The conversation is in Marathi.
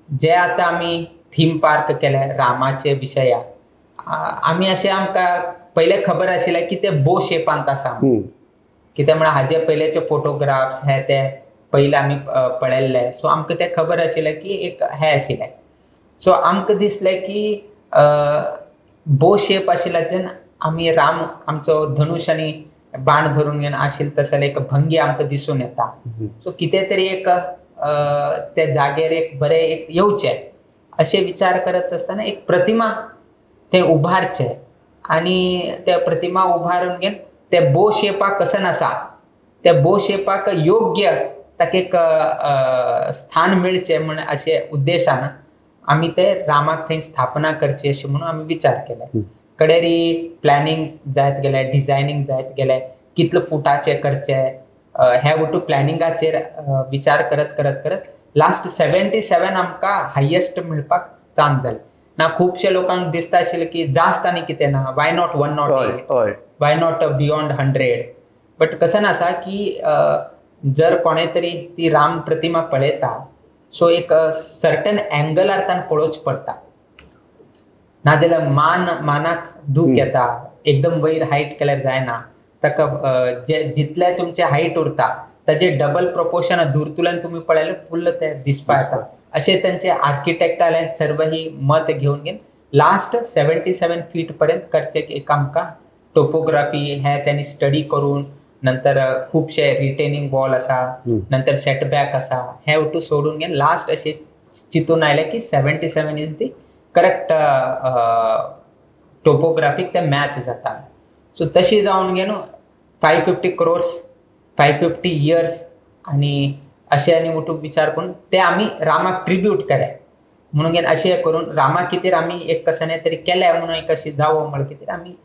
जे आता आम्ही थीम पार्क केले रामाचे विशया आम्ही असे आमका पहिले खबर आशिल्ले की ते बो शेपांत आसा कित्याक म्हळ्यार हाजे पयलेचे फोटोग्राफ्स हे ते पहिले आम्ही पळयल्ले सो आमकां ते खबर आशिल्ले की एक हे आशिल्ले सो आमकां दिसले की बो शेप आशिल्ल्याच्यान आम्ही राम आमचो धनुष आनी बाण धरून घेवन आशिल्लो तसले एक भंगी आमकां दिसून येता सो कितें तरी एक त्या जागेर एक बरे एक येवचे असे विचार करत असताना एक प्रतिमा ते उभारचे आणि त्या प्रतिमा उभारून घेवन ते बो शेपाक कसं नसा त्या बो शेपाक योग्य ताका एक स्थान मिळचे म्हण अशे उद्देशान आम्ही ते रामाक थंय स्थापना करची अशी म्हणून आम्ही विचार केले कडेरी प्लॅनिंग जायत गेले डिझायनिंग जायत गेले कितले फुटाचे करचे हे वटू प्लॅनिंगाचेर विचार करत करत करत लास्ट 77 आमकां हायेस्ट मिळपाक चान्स जाले ना खूपशे लोकांक दिसता आशिल्ले की जास्त आनी कितें ना why not 108 why not beyond 100 but कसं नासा की जर कोणे तरी ती राम प्रतिमा पळयता सो एक सर्टन एंगलांतल्यान पळोवच पडटा नाजाल्यार मानाक दूख येता एकदम वयर हायट केल्यार जायना ताका जितले तुमचे हायट उरता ताचे डबल प्रोपोर्शन दुरतुल्यान तुम्ही पळयले फुल्ल ते दिसपा येता अशें तांचे आर्किटेक्टाले सर्व ही मत घेवन लास्ट 77 फीट पर्यंत करचे एक आमकां टोपोग्राफी हे त्यांनी स्टडी करून नंतर खूपशे रिटेनिंग वॉल आसा नंतर सेटबॅक आसा हे वटू सोडून घेवन लास्ट अशें चिंतून आयले की 77 इज दी करेक्ट टोपोग्राफीक ते मॅच जाता सो तशी जावन घेवन 550 crores 550 years आणि अशें आनी मोठो विचार करून ते आमी रामाक ट्रिब्यूट केले म्हणून अशें करून रामा कितें आमी एक कसं तरी केले म्हणून एक अशी जावो म्हण कितें आमी